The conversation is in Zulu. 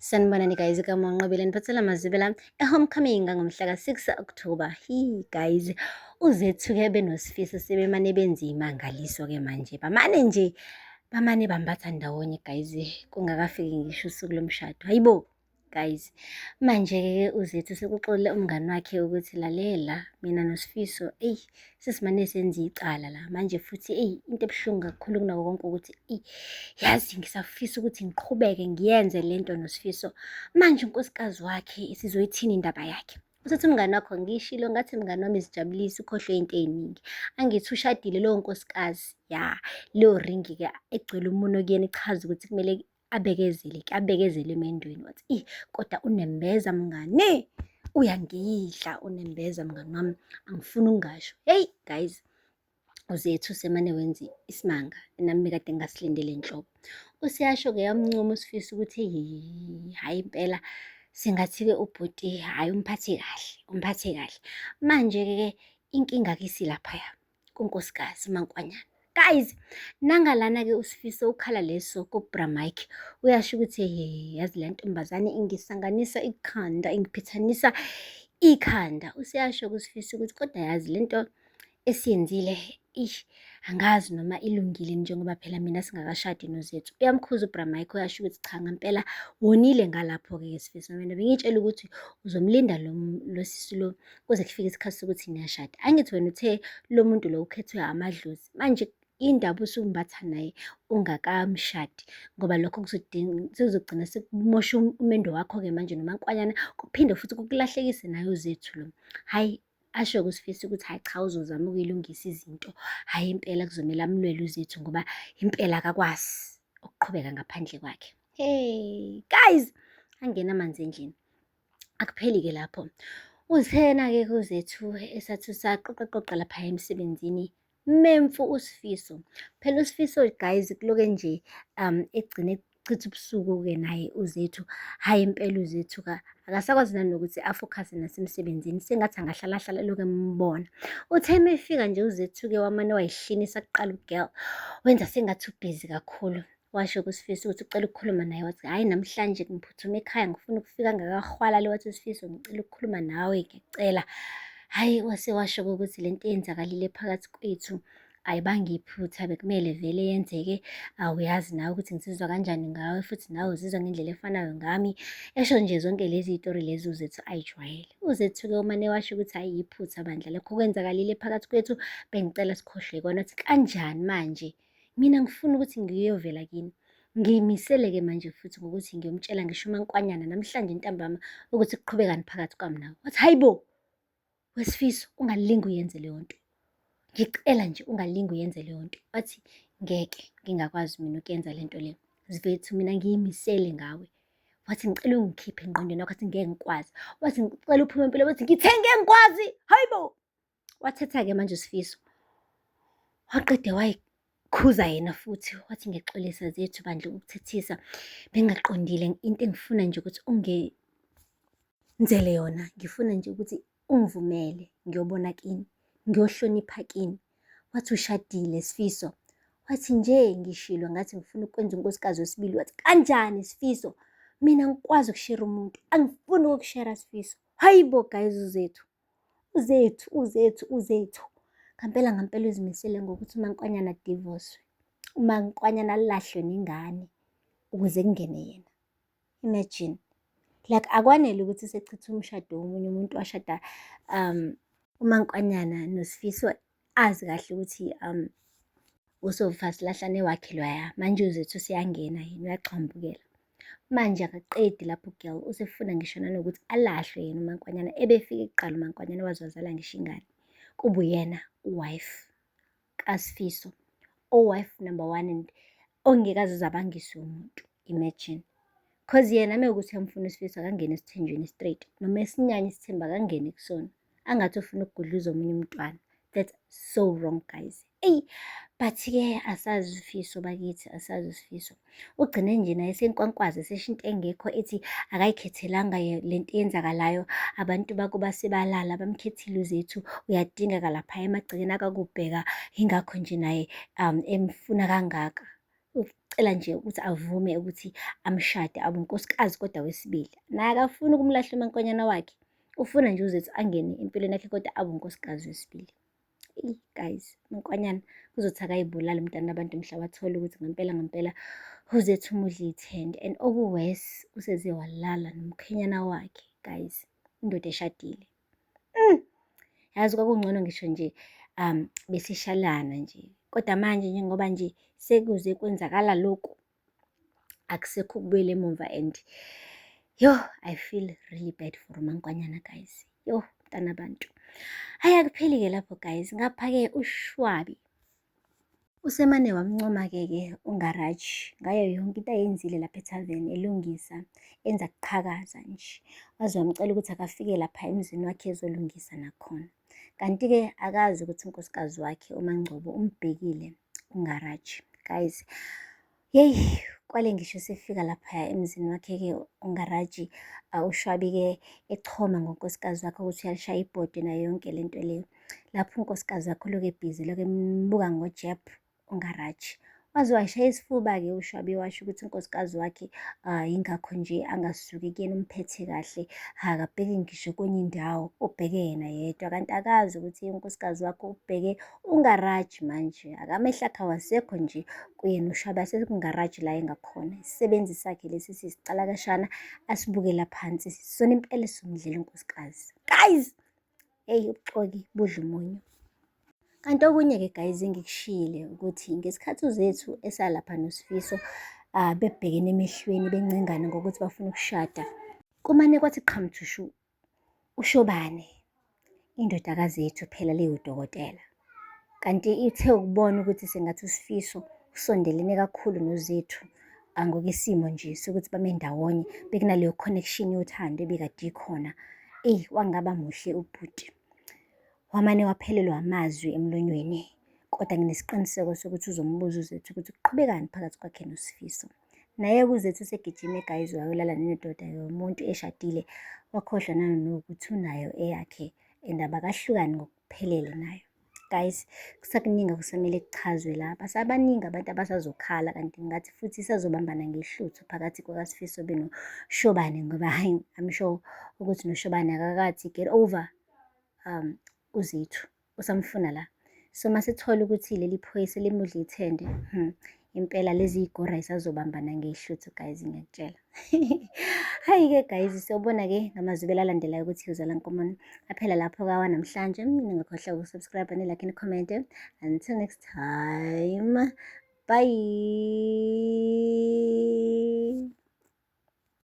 Sanibonani guys, kaMonqobile niphathela amazibela e-homecoming ngomhla ka-6 October. Guys, uzethu-ke benosifiso sebemane benza iy'mangaliso-ke manje. Bamane bambatha ndawonye guys, kungakafiki ngisho usuku lomshado. Hayibo guys, manje-ke uzethu sekuxolile umngani wakhe ukuthi lalela, mina noSifiso sesimane senza icala la manje, futhi into ebuhlungu kakhulu kunako konke ukuthi yazi ngisafisa ukuthi ngiqhubeke ngiyenze lento noSifiso. Manje unkosikazi wakhe sizoyithini indaba yakhe? Usethi umngani wakho ngishilo ngathi mngani wami zijabulise ukhohlwe into ey'ningi. Angithi ushadile lowo nkosikazi, leyo ringi-ke egcwele umuno kuyena ichaza ukuthi kumele abekezele emendweni. Wathi kodwa unembeza mngani, uyangidla unembeza mngani wami, angifuni ungasho. Hey guys, uzethu semane wenza isimanga nami bekade ngasilindele nhlobo. Usiyasho-ke yamncoma uSifiso ukuthi hhayi impela sengathi-ke ubhuti hhayi umphathe kahle. Manje-ke inkinga kisilaphaya kunkosikazi uMaNkwanyana. Guys, nangalana-ke uSifiso ukhala leso kubra Mike, uyasho ukuthi yazi le ntombazane ingisanganisa ikhanda, ingiphithanisa ikhanda. Usiyasho-ke uSifiso ukuthi kodwa yazi lento esiyenzile angazi noma ilungile njengoba phela mina singakashadi nozethu. Uyamkhuza ubra Mike, uyasho ukuthi cha ngempela wonile ngalapho-ke Sifiso. Mina bengitshela ukuthi uzomlinda lo sisi lo kuze kufike isikhathi sokuthi niyashada. Angithi wena uthe lo muntu lo ukhethwe amadlozi, manje indaba usumbatha naye ungakamshadi, ngoba lokho kuzogcina sekumosha umendo wakho-ke manje noMaNkwanyana, kuphinde futhi kukulahlekise naye uzethu lo. Hhayi, asho-ke uSifiso ukuthi hhayi cha, uzozama ukuyilungisa izinto. Hhayi impela kuzomele amulwele uzethu ngoba impela akakwazi ukuqhubeka ngaphandle kwakhe. Hey guys, angena amanzi endlini. Akupheli-ke lapho, uzithena-ke kuzethu esathi saqoqaqoqa lapha emsebenzini memfu uSifiso. Phela uSifiso guys kuloke nje egcine chitha ubusuku-ke naye uzethu. Hhayi impela uzethu akasakwazi nanokuthi afokhase nasemsebenzini, sengathi angahlalahlala eloku embona. Uthe mefika nje uzethu-ke wamane wayihlinisa kuqala ugirl, wenza sengathi ubhizi kakhulu. Washo kuSifiso ukuthi ucela ukukhuluma naye, wathi hhayi namhlanje ngiphuthuma ekhaya ngifuna ukufika ngakahwala. Wathi uSifiso ngicela ukukhuluma nawe, ngiyacela. Hhayi washo ukuthi lento eyenzakalile phakathi kwethu ayibanga iphutha, bekumele vele yenzeke. Awuyazi nawe ukuthi ngisizwa kanjani ngawe, futhi nawe uzizwa ngendlela efanayo ngami. Esho nje zonke lezi iy'tori lezi uzethu ayijwayele. Uzethu-ke umane washo ukuthi hhayi iphutha bandla, lokho kwenzakalile phakathi kwethu, bengicela sikhohlwe kona. Wathi kanjani manje? Mina ngifuna ukuthi ngiyovela kini, ngiyimisele-ke manje futhi ngokuthi ngiyomtshela ngisho uMaNkwanyana namhlanje ntambama ukuthi kuqhubekani phakathi kwami nawe. Wathi hayibo weSifiso, ungalingi uyenze leyo nto, ngicela nje ungalingi uyenze leyo nto. Wathi ngeke, ngingakwazi mina ukuyenza lento le, Zwethu mina ngiyimisele ngawe. Wathi ngicela ungikhiphe engqondweni wakho. Wathi ngeke ngikwazi. Wathi ngicela uphume empilweni. Wathi ngithe ngeke ngikwazi. Hayibo, wathetha-ke manje uSifiso, waqede wayikhuza yena futhi. Wathi ngiyexolisa zethu bandla ukuthethisa, bengingaqondile into engifuna nje ukuthi ungenzele yona. Ngifuna nje ukuthi ungivumele ngiyobona kini, ngiyohlonipha kini. Wathi ushadile Sifiso? Wathi nje ngishilo ngathi ngifuna ukwenza unkosikazi wesibili. Wathi kanjani Sifiso? Mina ngikwazi ukushera umuntu, angifuni ukukushera Sifiso. Hayibo guys, uzethu ngampela uzimisele ngokuthi uMaNkwanyana adivoswe, uMaNkwanyana alahlwe nengane ukuze kungene yena. Imagine, like akwanele ukuthi sechitha umshado womunye umuntu washada uMaNkwanyana noSifiso azi kahle ukuthi uSofa silahlane wakhe loya. Manje uzethu siyangena yena, uyaxhambukela. Manje akaqedi lapho ugirl, usefuna ngisho nanokuthi alahlwe yena uMaNkwanyana. Ebefike kuqala uMaNkwanyana wazala ngisho ingane, kube uyena uwife kaSifiso, wife number 1 and ongekaze zabangise umuntu. Imagine, cause yena mekuthi uyamfuna uSifiso akangene esithenjweni straight, noma esinyanya isithemba akangene kusona, angathi ufuna ukugudluza omunye umntwana. That's so wrong guys. But-ke asazi uSifiso bakithi, asazi uSifiso. Ugcine nje naye senkwankwazi esesho into engekho, ethi akayikhethelanga lento eyenzakalayo. Abantu bakuba sebalala bamkhethile uzethu, uyadingeka lapha emagcekeni akakubheka, ingakho nje naye emfuna kangaka. ucela nje ukuthi avume ukuthi amshade abe unkosikazi kodwa wesibili. Naye akafuni ukumlahla umankonyane wakhe, ufuna nje uZethu angene empilweni yakhe kodwa abe unkosikazi wesibili. Guys, umankonyane kuzothi akayibulala umntana abantu mhla wathola ukuthi ngempela uZethu umudla ithende, and okuwesi useze walala nomkhenyana wakhe. Guys, indoda eshadile. Yazi kwakungcono ngisho nje besishalana nje, kodwa manje njengoba nje sekuze kwenzakala lokhu, akusekho ukubuyela emumva, and I feel really bad for umankonyana guys. Mntana abantu. Hhayi, akupheli-ke lapho guys, ngapha-ke uShwabi usemane wamncoma-ke uNgaraji ngayo yonke into ayenzile lapha ethaveni, elungisa, enza kuqhakaza nje. Waze wamcela ukuthi akafike lapha emzini wakhe ezolungisa nakhona. Kanti-ke akazi ukuthi unkosikazi wakhe uMaNgcobo umbhekile uNgaraji. Guys, kwale ngisho sefika lapha emzini wakhe-ke uNgaraji, uShwabi-ke echoma ngonkosikazi wakhe ukuthi uyalishaya ibhodi nayo yonke lento leyo. Lapho unkosikazi wakhe loke ebhizi, loke embuka ngojebhu uNgaraji. Waze wayishaya isifuba-ke uShwabi, washo ukuthi unkosikazi wakhe yingakho nje angasuki kuyena umphethe kahle, akabheke ngisho kwenye indawo, ubheke yena yedwa. Kanti akazi ukuthi unkosikazi wakhe ubheke uNgaraji manje, akamehlo akhe awasekho nje kuyena uShwabi, asekunGaraji la engakhona. Isisebenzi sakhe lesi sisicalakashana asibukela phansi, sona impela esomdlela unkosikazi. Guys, ubuxoki budla umunyu. Kanti okunye-ke guys engikushiyile ukuthi ngesikhathi uZethu esalapha noSifiso bebhekene emehlweni bencengana ngokuthi bafuna ukushada, kumane kwathi qhamthushu uShobane, indodakazi yethu phela liwudokotela. Kanti ithe ukubona ukuthi sengathi uSifiso usondelene kakhulu noZethu ngokwisimo nje sokuthi bame ndawonye, bekunaleyo connection yothando ebekade ikhona. Wangaba muhle ubhuti. Wamane waphelelwa amazwi emlonyweni, kodwa nginesiqiniseko sokuthi uzombuza uZethu ukuthi kuqhubekani phakathi kwakhe noSifiso. Naye-ke uZethu usegijime guys, wayolala nendoda yomuntu eshadile, wakhohlwa nanokuthi unayo eyakhe and abakahlukani ngokuphelele nayo. Guys, kusakuningi akusamele kuchazwe lapha, sabaningi abantu abasazokhala, kanti ngathi futhi isazobambana ngehluthu phakathi kukaSifiso benoShobane, ngoba hayi, I'm sure ukuthi noShobane akakathi get over uZethu, usamfuna la. So masithola ukuthi leli phoyisa limudla ithende, impela lezi igora isazobambana ngehluthu guys, ngiyakutshela. Hayi-ke guys, siyobona-ke ngamazwi alandelayo ukuthi uzala nkomo aphela lapho kawanamhlanje. Ningakhohlwa ukusubscribe, nilike, nikhomente. Until next time, bye.